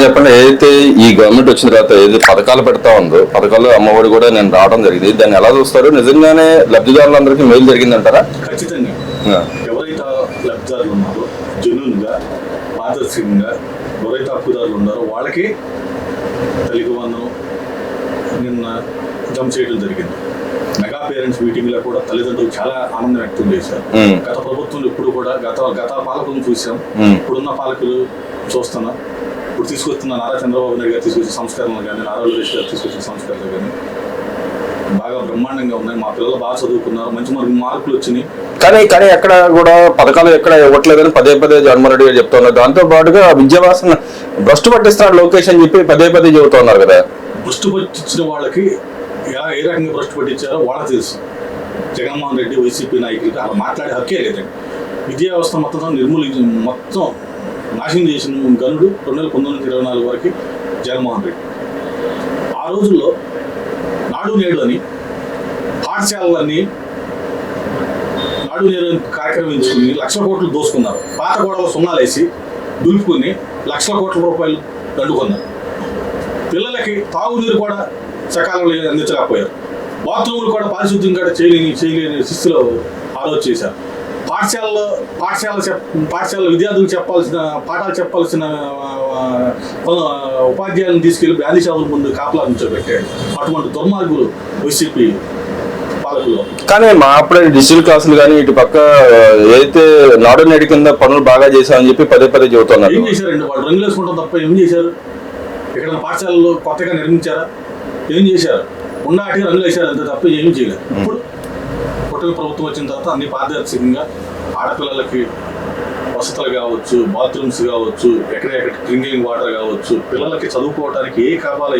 చెప్పండి, ఏదైతే ఈ గవర్నమెంట్ వచ్చిన తర్వాత ఏదైతే పథకాలు పెడతా ఉందో, పథకాలు అమ్మఒడి కూడా నేను రావడం జరిగింది, దాన్ని ఎలా చూస్తారు? నిజంగానే లబ్ధిదారులందరికీ మేలు జరిగిందంటారా? ఖచ్చితంగా. ఎవరైతే లబ్ధిదారులు ఉన్నారో జెన్యూన్గా, పారదర్శకంగా ఎవరైతే హక్కుదారులు ఉన్నారో వాళ్ళకి తల్లికి వందనం నిన్న జమ చేయడం జరిగింది. మెగా పేరెంట్స్ మీటింగ్ లో కూడా తల్లిదండ్రులు చాలా ఆనందం వ్యక్తం చేశారు. గత ప్రభుత్వంలో ఇప్పుడు కూడా గత పాలకులను చూసాం, ఇప్పుడున్న పాలకులు చూస్తున్నాం. ఇప్పుడు తీసుకొస్తున్న నారా చంద్రబాబు నాయుడు గారు తీసుకొచ్చే సంస్కరణలు కానీ, నారా లోకేష్ గారు తీసుకొచ్చే సంస్కరణలు కానీ బాగా బ్రహ్మాండంగా ఉన్నాయి. మా పిల్లలు బాగా చదువుకున్నారు, మంచి మార్కులు వచ్చినాయి. కానీ ఎక్కడ కూడా పథకాలు ఎక్కడ ఇవ్వట్లేదని పదే జగన్మోహన్ రెడ్డి గారు చెప్తున్నారు. దాంతో పాటుగా విద్యావాసన భ్రష్టు పట్టిస్తున్నాడు లోకేష్ అని చెప్పి పదే చెబుతున్నారు కదా. భ్రష్టు పట్టించిన వాళ్ళకి ఏ రకంగా భ్రష్టు పట్టించారో వాళ్ళకి తెలుసు. జగన్మోహన్ రెడ్డి వైసీపీ నాయకులకి అలా మాట్లాడే హక్కే లేదండి. విద్యా వ్యవస్థ మొత్తం నాశనం చేసిన గనుడు 2019-24 వరకు జగన్మోహన్ రెడ్డి. ఆ రోజుల్లో నాడు నేడు అని పాఠశాలలన్నీ నాడు నేడు కార్యక్రమం ఎంచుకుని లక్షల కోట్లు దోసుకున్నారు. పాత గోడలు సున్నాలేసి దులుపుకుని లక్షల కోట్ల రూపాయలు దండుకున్నారు. పిల్లలకి తాగునీరు కూడా సకాలంలో అందించలేకపోయారు. బాత్రూములు కూడా పారిశుద్ధ్యం కూడా చేయలేని స్థితిలో ఆలోచన చేశారు. పాఠశాల విద్యార్థులకు పాఠాలు చెప్పాల్సిన ఉపాధ్యాయులను తీసుకెళ్లి బ్యాండీ షాపుల ముందు కాపలా నుంచోబెట్టాడు. అటువంటి దుర్మార్గులు వైసీపీ పాలకులు. కానీ మా అప్పుడే డిజిటల్ క్లాసులు కానీ ఇటు పక్క ఏదైతే నాడు నేడు కింద పనులు బాగా చేశామని చెప్పి పదే చెబుతున్నారు. ఏం చేశారండి వాళ్ళు? రంగులు వేసుకుంటాం తప్ప ఏం చేశారు? ఇక్కడ పాఠశాలలో కొత్తగా నిర్మించారా? ఏం చేశారు? ఉన్నాటికి రంగులు వేశారు అంతే తప్ప ఏం చేయలేదు. ఇప్పుడు కూటమి ప్రభుత్వం వచ్చిన తర్వాత అన్ని పారదర్శకంగా ఆడపిల్లలకి వసతులు కావచ్చు, బాత్రూమ్స్ కావచ్చు, ఎక్కడెక్కడ డ్రింకింగ్ వాటర్ కావచ్చు, పిల్లలకి చదువుకోవడానికి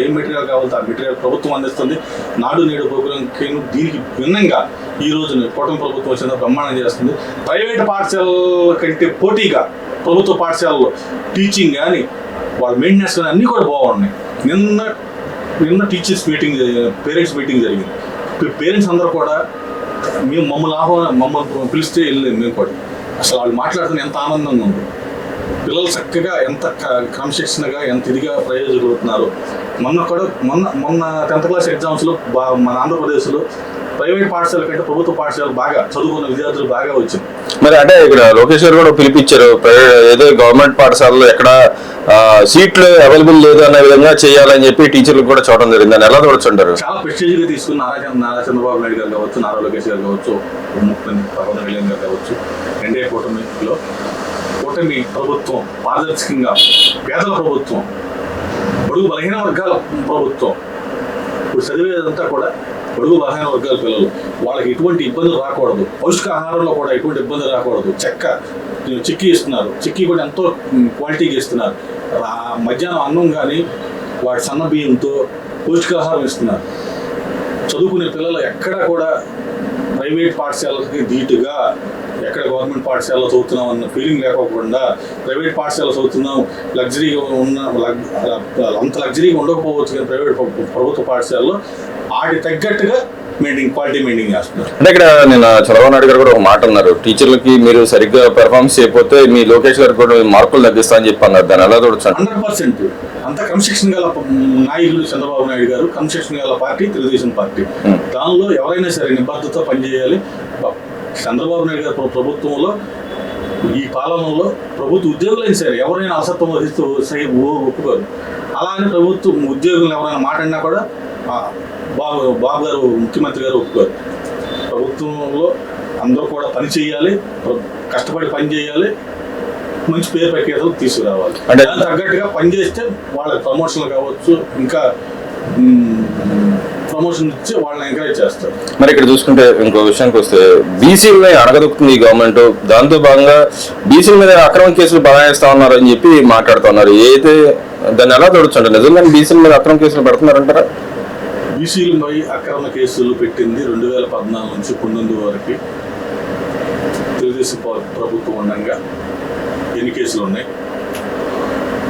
ఏ మెటీరియల్ కావాలో ఆ మెటీరియల్ ప్రభుత్వం అందిస్తుంది. నాడు నేడు ప్రోగ్రాంకి దీనికి భిన్నంగా ఈ రోజున కూటమి ప్రభుత్వం వచ్చిన బ్రహ్మాండం చేస్తుంది. ప్రైవేట్ పాఠశాలల కంటే పోటీగా ప్రభుత్వ పాఠశాలలో టీచింగ్ కానీ వాళ్ళ మెయింటెనెన్స్ కానీ అన్నీ కూడా బాగున్నాయి. నిన్న టీచర్స్ మీటింగ్, పేరెంట్స్ మీటింగ్ జరిగింది. పేరెంట్స్ అందరూ కూడా మమ్మల్ని పిలిస్తే వెళ్ళలేదు. మేము కూడా అసలు వాళ్ళు మాట్లాడుతున్న ఎంత ఆనందంగా ఉంది. పిల్లలు చక్కగా ఎంత క్రమశిక్షణగా ఎంత ఇదిగా ప్రయోజకులుతున్నారు. మొన్న 10th క్లాస్ ఎగ్జామ్స్లో మన ఆంధ్రప్రదేశ్లో ప్రైవేట్ పాఠశాల కంటే ప్రభుత్వ పాఠశాలలు బాగా చదువుకున్న విద్యార్థులు బాగా వచ్చింది. మరి అంటే ఇక్కడ లోకేష్ గారు కూడా పిలిపించారు, ఏదో గవర్నమెంట్ పాఠశాలలో ఎక్కడ సీట్లు అవైలబుల్ లేదు అనే విధంగా చేయాలని చెప్పి టీచర్లకు కూడా చూడడం జరిగింది. దాన్ని ఎలా చూడొచ్చుంటారు? చాలా ప్రెస్టీజ్గా తీసుకుని నారా చంద్రబాబు నాయుడు గారు కావచ్చు, నారా లోకేష్ గారు కావచ్చు, ముఖ్యమంత్రి పవన్ కళ్యాణ్ గారు కావచ్చు, ఎన్డీఏ కూటమి ప్రభుత్వం పారదర్శకంగా పేదల ప్రభుత్వం, బడుగు బలహీన వర్గాల ప్రభుత్వం. ఇప్పుడు చదివేదంతా కూడా బడుగు బలహీన వర్గాల పిల్లలు, వాళ్ళకి ఎటువంటి ఇబ్బందులు రాకూడదు. పౌష్టికాహారంలో కూడా ఎటువంటి ఇబ్బందులు రాకూడదు. చిక్కీ ఇస్తున్నారు. చిక్కీ కూడా ఎంతో క్వాలిటీగా ఇస్తున్నారు. మధ్యాహ్నం అన్నం కానీ వాటి సన్న బియ్యంతో పౌష్టికాహారం ఇస్తున్నారు. చదువుకునే పిల్లలు ఎక్కడ కూడా ప్రైవేట్ పాఠశాలకి ధీటుగా ఎక్కడ గవర్నమెంట్ పాఠశాలలో చదువుతున్నాం అన్న ఫీలింగ్ లేకోకుండా ప్రైవేట్ పాఠశాలలో చదువుతున్నాం లగ్జరీగా అంత లగ్జరీగా ఉండకపోవచ్చు. కానీ ప్రభుత్వ పాఠశాలలో వాటి తగ్గట్టుగా క్వాలిటీ మెయింటైన్ చేస్తున్నారు. అంటే ఇక్కడ నేను చంద్రబాబు నాయుడు గారు కూడా ఒక మాట అన్నారు, టీచర్లకి మీరు సరిగ్గా పెర్ఫార్మెన్స్ చేయకపోతే మీ లోకేష్ గారు కూడా మార్కులు తగ్గిస్తా అని చెప్పి అన్నారు. దాన్ని ఎలా చూడొచ్చు? 100% అంత క్రమశిక్షణ గల నాయకులు చంద్రబాబు నాయుడు గారు, క్రమశిక్షణ గల పార్టీ తెలుగుదేశం పార్టీ. దానిలో ఎవరైనా సరే నిబద్ధతతో పనిచేయాలి. చంద్రబాబు నాయుడు గారు ప్రభుత్వంలో ఈ పాలనలో ప్రభుత్వ ఉద్యోగులైనా సరే ఎవరైనా అసత్వం వహిస్తూ ఒప్పుకోరు. అలానే ప్రభుత్వ ఉద్యోగులు ఎవరైనా మాట్లాడినా కూడా బాబు గారు ముఖ్యమంత్రి గారు ఒప్పుకోరు. ప్రభుత్వంలో అందరూ కూడా పని చేయాలి, కష్టపడి పని చేయాలి, మంచి పేరు ప్రఖ్యాతలు తీసుకురావాలి. అంటే తగ్గట్టుగా పనిచేస్తే వాళ్ళకి ప్రమోషన్లు కావచ్చు, ఇంకా ప్రమోషన్ ఇచ్చి వాళ్ళని ఎంకరేజ్ చేస్తారు. మరి ఇక్కడ చూసుకుంటే ఇంకో విషయానికి వస్తే బీసీలని అడగదొక్కుతుంది ఈ గవర్నమెంట్. దాంతో భాగంగా బీసీల మీద అక్రమ కేసులు బనాయిస్తా ఉన్నారు అని చెప్పి మాట్లాడుతున్నారు. ఏదైతే దాన్ని ఎలా చూడొచ్చు అంటే నిజంగా బీసీల మీద అక్రమ కేసులు పెడుతున్నారంటారా? బీసీలపై అక్రమ కేసులు పెట్టింది 2014 నుంచి 19 వరకు తెలుగుదేశం ప్రభుత్వం ఉండగా ఎన్ని కేసులు ఉన్నాయి?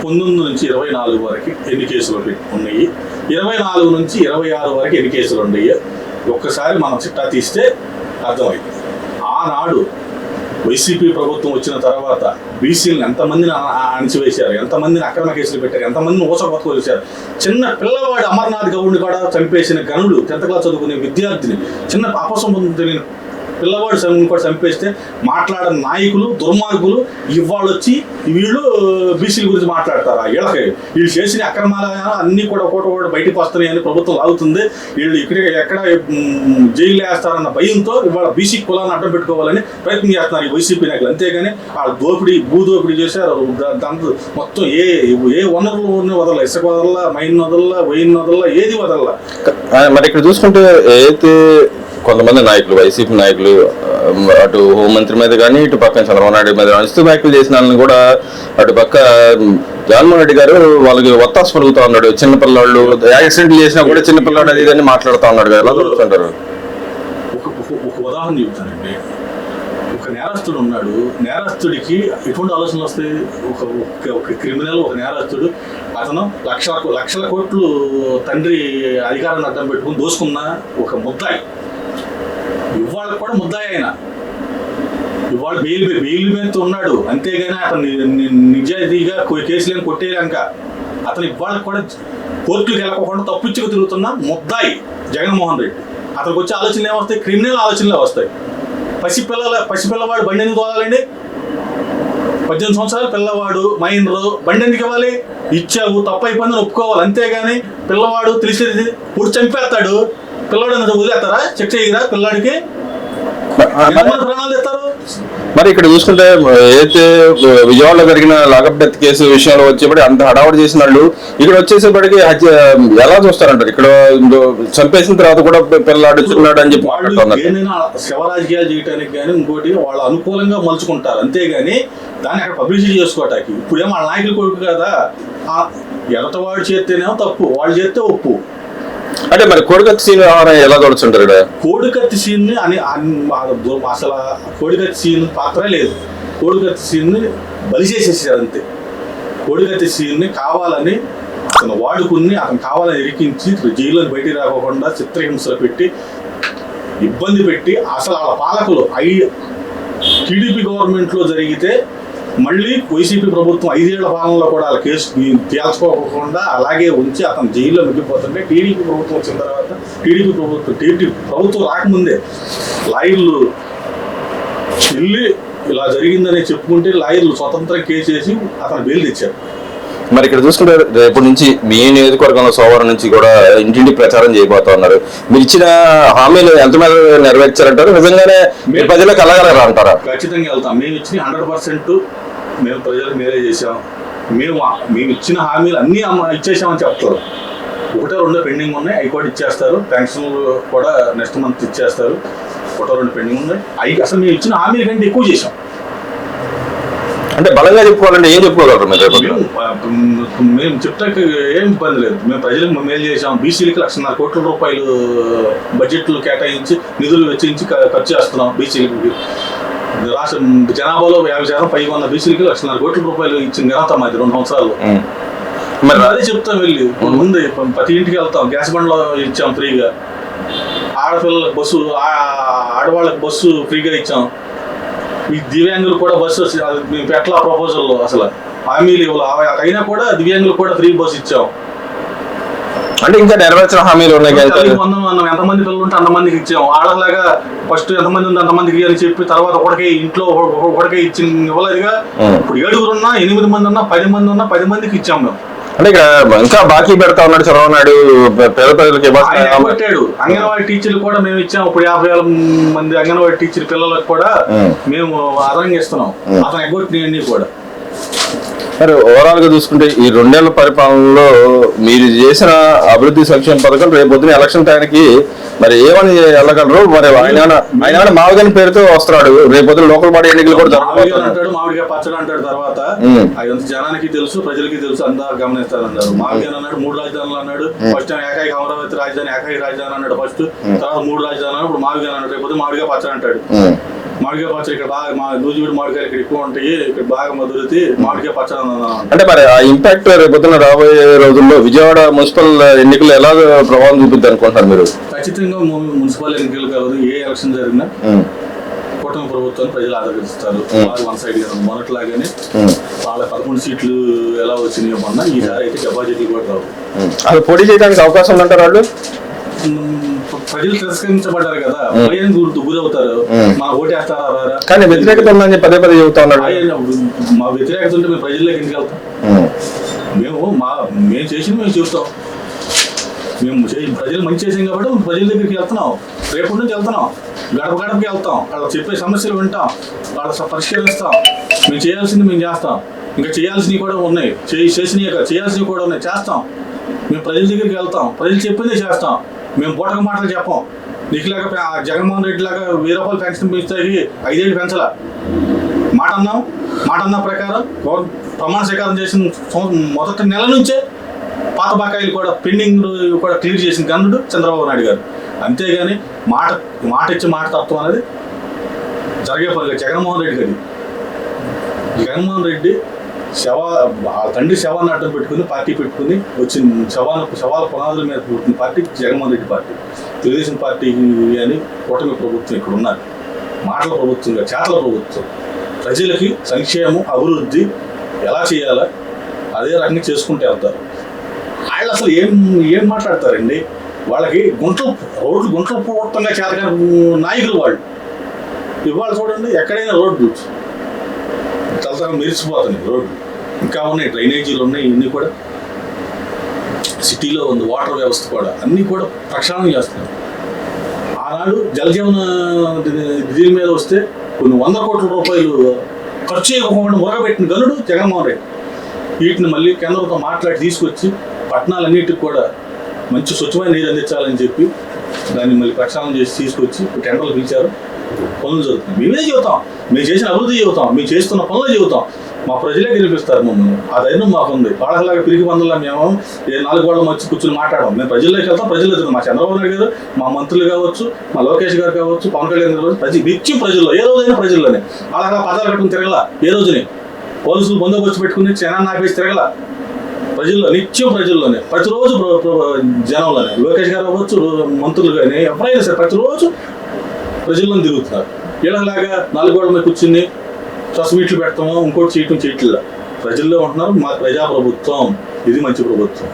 19 నుంచి 24 వరకు ఎన్ని కేసులు ఉన్నాయి? 24 నుంచి 26 వరకు ఎన్ని కేసులు ఉన్నాయి? ఒక్కసారి మనం చిట్టా తీస్తే అర్థమైంది. ఆనాడు వైసీపీ ప్రభుత్వం వచ్చిన తర్వాత బీసీలను ఎంతమందిని అణిచివేశారు, ఎంతమందిని అక్రమ కేసులు పెట్టారు, ఎంతమందిని ఊసకొత్తకు చేశారు. చిన్న పిల్లవాడు అమర్నాథ్ గౌడ్ని కూడా చంపేసిన గనుడు, 10th క్లాస్ చదువుకునే విద్యార్థిని, చిన్న అపసంబంధం తెలియని పిల్లవాడు కూడా చంపేస్తే మాట్లాడని నాయకులు, దుర్మార్గులు ఇవాళ వచ్చి వీళ్ళు బీసీల గురించి మాట్లాడతారా? వీళ్ళకి వీళ్ళు చేసిన అక్రమాలు అన్నీ కూడా ఒకటి బయటకు వస్తున్నాయి అని ప్రభుత్వం లాగుతుంది. వీళ్ళు ఎక్కడ జైలు వేస్తారన్న భయంతో ఇవాళ బీసీ కులాన్ని అడ్డం పెట్టుకోవాలని ప్రయత్నం చేస్తున్నారు ఈ వైసీపీ నాయకులు. అంతేగాని ఆ భూదోపిడీ చేశారు. దాంతో మొత్తం ఏ వనరులు వదల, ఇసుక వదల, మైన్ వదల, వైన్ వదల, ఏది వదల. మరి ఇక్కడ చూసుకుంటే అయితే కొంతమంది నాయకులు, వైసీపీ నాయకులు అటు హోంమంత్రి మీద కానీ ఇటు పక్కన చంద్రబాబు నాయుడు మీద అనుచిత వ్యాఖ్యలు చేసిన వాళ్ళని కూడా అటు పక్క జగన్మోహన్ రెడ్డి గారు వాళ్ళకి ఒత్తాసు పలుకుతా ఉన్నాడు. చిన్నపిల్లవాళ్ళు యాక్సిడెంట్లు చేసినా కూడా చిన్నపిల్లాడు అది ఇదని మాట్లాడుతూ ఉన్నాడు కదా, ఎలా దొరుకుతుంటారు? ఒక ఉదాహరణ చెప్తానండి. ఒక నేరస్తుడు ఉన్నాడు, నేరస్తుడికి ఎటువంటి ఆలోచనలు వస్తాయి? ఒక క్రిమినల్, ఒక నేరస్తుడు, అతను లక్షల కోట్లు తండ్రి అధికారాన్ని అడ్డం పెట్టుకుని దోసుకున్న ఒక ముద్దాయి, ఇవాళ కూడా ముద్దాయి ఆయన, ఇవాళ బెయిల్ మీద ఉన్నాడు. అంతేగాని అతను నిజాయితీగా కేసులేని కొట్టేయాక అతను ఇవాళ కూడా కోర్టులకు వెళ్ళకోకుండా తప్పించుకు తిరుగుతున్న ముద్దాయి జగన్మోహన్ రెడ్డి. అతనికి వచ్చే ఆలోచనలు ఏమొస్తాయి? క్రిమినల్ ఆలోచనలే వస్తాయి. పసిపిల్లవాడు బండి ఎందుకు తోలాలండి? 18 సంవత్సరాలు పిల్లవాడు మైనరు, బండి ఎందుకు ఇవ్వాలి? ఇచ్చావు, తప్పు అయిపోయిందని ఒప్పుకోవాలి. అంతేగాని పిల్లవాడు తెలిసేది ఇప్పుడు చంపేస్తాడు, పిల్లవాడు వదిలేస్తారా? శిక్ష చేయరా పిల్లాడికి? ప్రాణాలు తెస్తారు. మరి ఇక్కడ చూసుకుంటే ఏదైతే విజయవాడలో జరిగిన లాకప్ డెత్ కేసు విషయంలో వచ్చేప్పటి అంత హడావుడి చేసిన వాళ్ళు ఇక్కడ వచ్చేసేపటికి ఎలా చూస్తారంటారు? ఇక్కడ చంపేసిన తర్వాత కూడా పిల్లాడు చిన్నాడు అని చెప్పి ఏదైనా శవ రాజకీయాలు చేయడానికి కానీ ఇంకోటి వాళ్ళు అనుకూలంగా మలుచుకుంటారు. అంతేగాని దాన్ని అక్కడ పబ్లిసిటీ చేసుకోవటానికి ఇప్పుడేమో వాళ్ళ నాయకులు కొడుకు కదా, ఎదటవాడు చేస్తేనేమో తప్పు, వాళ్ళు చేస్తే ఒప్పు. అంటే మరి కోడికత్తి సీన్ ఎలా చూడొచ్చుంటారు? ఇక్కడ కోడికత్తి సీన్ అని అసలు కోడికత్తి సీన్ పాత్ర లేదు. కోడికత్తి సీన్ బలి చేసేసారు అంతే. కోడికత్తి సీన్ని కావాలని అతను వాడుకుని, అతను కావాలని ఇరికించి జైల్లో బయటికి రాకోకుండా చిత్రహింసలు పెట్టి ఇబ్బంది పెట్టి, అసలు వాళ్ళ పాలకులు టీడీపీ గవర్నమెంట్లో జరిగితే మళ్ళీ వైసీపీ ప్రభుత్వం 5 ఏళ్ల పాలనలో కూడా వాళ్ళ కేసు తేల్చుకోకుండా అలాగే ఉంచి అతను జైల్లో మిగిలిపోతుంటే, టీడీపీ ప్రభుత్వం వచ్చిన తర్వాత టీడీపీ ప్రభుత్వం రాకముందే లాయర్లు వెళ్ళి ఇలా జరిగిందని చెప్పుకుంటే లాయర్లు స్వతంత్రం కేసు వేసి అతను బెయిల్ తెచ్చారు. మరి ఇక్కడ చూసుకుంటే రేపటి నుంచి మీ నియోజకవర్గంలో సోమవారం నుంచి కూడా ఇంటింటి ప్రచారం చేయబోతా ఉన్నారు. మీరు ఇచ్చిన హామీలు ఎంత మీద నెరవేర్చారంటారు? నిజంగానే మీరు ప్రజలకు వెళ్ళగలరా అంటారా? ఖచ్చితంగా వెళ్తాం. మేము ఇచ్చిన 100% మేము ప్రజలకు మేలే చేసాం. మేము ఇచ్చిన హామీలు అన్నీ ఇచ్చేసామని చెప్తారు. 1-2 పెండింగ్ ఉన్నాయి, అవి కూడా ఇచ్చేస్తారు. పెన్షన్లు కూడా నెక్స్ట్ మంత్ ఇచ్చేస్తారు. 1-2 పెండింగ్ ఉన్నాయి. అసలు మేము ఇచ్చిన హామీల కంటే ఎక్కువ చేసాం. అంటే బలంగా చెప్పుకోవాలంటే ఏం చెప్పుకోగలరు మీరు? మేము చెప్తాక ఏం ఇబ్బంది లేదు. మేము ప్రజలకు మేలు చేసాం. బీసీలకి 1,50,000 కోట్ల రూపాయలు బడ్జెట్లు కేటాయించి నిధులు వెచ్చించి ఖర్చు చేస్తున్నాం. బీసీలకి రాష్ట్ర జనాభాలో 50% పైగా ఉన్న బీసీలకి 1,50,000 కోట్ల రూపాయలు ఇచ్చిన ఘనత మాది 2 సంవత్సరాలు. మరి అదే చెప్తాం. వెళ్ళి ముందు ప్రతి ఇంటికి వెళ్తాం. గ్యాస్ బండ్లో ఇచ్చాం ఫ్రీగా. ఆడపిల్లలకు బస్సు, ఆడవాళ్ళకి బస్సు ఫ్రీగా ఇచ్చాం. ఈ దివ్యాంగులు కూడా బస్సు మేము పెట్టలా ప్రపోజల్లో, అసలు హామీలు ఇవ్వాలి. అయినా కూడా దివ్యాంగులు కూడా ఫ్రీ బస్సు ఇచ్చాం. అంటే ఇంకా నెరవేర్చిన హామీలు ఉన్నాయి. ఎంతమంది పిల్లలు ఉంటే అంతమందికి ఇచ్చాం. ఆడలాగా ఫస్ట్ ఎంతమంది ఉంటే అంతమందికి అని చెప్పి తర్వాత ఒకటికే ఇంట్లో ఒకటికే ఇవ్వలేదుగా. ఇప్పుడు 7 ఉన్నా, 8 మంది ఉన్నా, 10 మంది ఉన్నా 10 మందికి ఇచ్చాం మేము. అంటే ఇక్కడ ఇంకా బాకీ పెడతా ఉన్నాడు చంద్రబాబు నాయుడు పేద ప్రజలకి. పెట్టాడు. అంగన్వాడీ టీచర్లు కూడా మేము ఇచ్చాం. ఇప్పుడు 50,000 మంది అంగన్వాడీ టీచర్ పిల్లలకు కూడా మేము అదనంగా ఇస్తున్నాం. అతను ఎగ్గొట్టినవన్నీ కూడా. మరి ఓవరాల్ గా చూసుకుంటే ఈ 2 ఏళ్ల పరిపాలనలో మీరు చేసిన అభివృద్ధి సంక్షేమ పథకాలు రేపు పొద్దున ఎలక్షన్ టైంకి మరి ఏమని వెళ్ళగలరు? మరి ఆయన మావిగని పేరుతో వస్తున్నాడు. రేపు పొద్దున లోకల్ బాడీ ఎన్నికలు కూడా అంటాడు, మామిడిగా పచ్చడి అంటాడు. తర్వాత అదంతా జనానికి తెలుసు, ప్రజలకి తెలుసు, అంతా గమనిస్తారన్నారు. మావిగా అన్నాడు 3 రాజధానులు అన్నాడు. ఫస్ట్ ఏకైక అమరావతి రాజధాని, ఏకైక రాజధాని అన్నాడు ఫస్ట్. తర్వాత 3 రాజధానులు అన్నాడు. ఇప్పుడు మావిగా అన్నాడు. రేపు పొద్దున మామిడిగా పచ్చడి అంటాడు. మామిడికాయ పచ్చడి ఇక్కడ బాగా నూజివీడు మామిడికాయలు ఇక్కడ ఎక్కువ ఉంటాయి, ఇక్కడ బాగా మధురతి మామిడికాయ పచ్చడి. అంటే మరి ఆ ఇంపాక్ట్ రేపొద్దున రాబోయే రోజుల్లో విజయవాడ మున్సిపల్ ఎన్నికలు ఎలా ప్రభావం చూపిద్ది అనుకుంటున్నారు మీరు? ఖచ్చితంగా మున్సిపల్ ఎన్నికలు కాదు, ఏ ఎలక్షన్ జరిగినా కూటమి ప్రభుత్వాన్ని ప్రజలు ఆదరిస్తారు. వారు వన్ సైడ్ గా మొన్నట్లాగానే వాళ్ళ 11 సీట్లు ఎలా వచ్చినాయో మొన్న, ఈసారి అయితే డిపాజిట్లు కూడా రావు. అది పోటీ చేయడానికి అవకాశం ఉందంటారు వాళ్ళు? ప్రజలు తిరస్కరించబడ్డారు కదా, భయం గురవుతారు. మా ఓటేస్తారా రారా? కానీ వ్యతిరేకత ఉందని పదే పదే చెబుతా ఉన్నారు. మా వ్యతిరేకత ఉంటే మేము ప్రజల్లోకి ఎందుకు వెళ్తాం? మేము చేసింది మేము చూస్తాం. మేము ప్రజలు మంచి చేసాం కాబట్టి ప్రజల దగ్గరికి వెళ్తున్నాం. రేపటి నుంచి వెళ్తున్నాం, గడప గడపకి వెళ్తాం, వాళ్ళు చెప్పే సమస్యలు వింటాం, వాళ్ళ పరిష్కరిస్తాం. మేము చేయాల్సింది మేము చేస్తాం. ఇంకా చేయాల్సినవి కూడా ఉన్నాయి, చేయాల్సినవి కూడా ఉన్నాయి, చేస్తాం. మేము ప్రజల దగ్గరికి వెళ్తాం, ప్రజలు చెప్పిందే చేస్తాం. మేము బూటక మాటలు చెప్పాం. నీకులాగా జగన్మోహన్ రెడ్డి లాగా 1000 రూపాయలు పెన్షన్ పెంచుతాయి, 5 ఏళ్ళు పెంచలా. మాట అన్న ప్రకారం ప్రమాణ స్వీకారం చేసిన మొదటి నెల నుంచే పాత బకాయిలు కూడా పెండింగ్ కూడా క్లియర్ చేసిన గనుడు చంద్రబాబు నాయుడు గారు. అంతేగాని మాట ఇచ్చి మాట తత్వం అనేది జరిగే పని. జగన్మోహన్ రెడ్డి తండ్రి శవాన్ని అడ్డం పెట్టుకుని పార్టీ పెట్టుకుని వచ్చిన శవాల పునాదుల మీద పుట్టిన party Jaganmohan Reddy party. Telugu Desam party అని కూటమి ప్రభుత్వం ఇక్కడ ఉన్నారు. మాటల ప్రభుత్వంగా, చేతల ప్రభుత్వం. ప్రజలకి సంక్షేమం, అభివృద్ధి ఎలా చేయాలో అదే రకంగా చేసుకుంటూ వెళ్తారు. వాళ్ళు అసలు ఏం మాట్లాడతారండి? వాళ్ళకి రోడ్లు గుంటలు పూర్తంగా చేతగా నాయకులు వాళ్ళు. ఇవాళ చూడండి, ఎక్కడైనా రోడ్లు తలతగా మెరిసిపోతున్నాయి. రోడ్లు ఇంకా ఉన్నాయి, డ్రైనేజీలు ఉన్నాయి. ఇవన్నీ కూడా సిటీలో ఉంది. వాటర్ వ్యవస్థ కూడా అన్నీ కూడా ప్రక్షాళన చేస్తున్నారు. ఆనాడు జలజీవన దీని మీద వస్తే కొన్ని 100 కోట్ల రూపాయలు ఖర్చు చేయకుండా మురగబెట్టిన గనుడు జగన్మోహన్ రెడ్డి. వీటిని మళ్ళీ కేంద్రంతో మాట్లాడి తీసుకొచ్చి పట్టణాలన్నిటికి కూడా మంచి స్వచ్ఛమైన నీరు అందించాలని చెప్పి దాన్ని మళ్ళీ ప్రక్షాళన చేసి తీసుకొచ్చి టెండర్లు పిలిచారు. పనులు జరుగుతున్నాయి. మేమే చెబుతాం, మేము చేసిన అభివృద్ధి చెబుతాం, మేము చేస్తున్న పనులు చెబుతాం. మా ప్రజలే గెలిపిస్తారు మమ్మల్ని. ఆ ధైర్యం మాకుంది. వాళ్ళలాగా పిరికి బంధువులా మేము 4 గోడల మధ్య కూర్చొని మాట్లాడడం. మేము ప్రజల్లోకి వెళ్తాం, ప్రజలు మా చంద్రబాబు నాయుడు గారు, మా మంత్రులు కావచ్చు, మా లోకేష్ గారు కావచ్చు, పవన్ కళ్యాణ్ గారు కావచ్చు, నిత్యం ప్రజల్లో, ఏ రోజైనా ప్రజల్లోనే. వాళ్ళగా పదాలు కట్టుకుని తిరగల, ఏ రోజుని పోలీసులు బందోబస్తు పెట్టుకుని జనాన్ని ఆపేసి తిరగల. ప్రజల్లో, నిత్యం ప్రజల్లోనే, ప్రతిరోజు జనంలోనే. లోకేష్ గారు అవ్వచ్చు, మంత్రులు కానీ ఎవరైనా సరే ప్రతిరోజు ప్రజల్లో తిరుగుతున్నారు. వీళ్ళలాగా 4 గోడల మీద కూర్చుని స్వీట్లు పెడతాము, ఇంకోటి చేయట్లేదు. ప్రజల్లో ఉంటున్నారు. మా ప్రజాప్రభుత్వం, ఇది మంచి ప్రభుత్వం.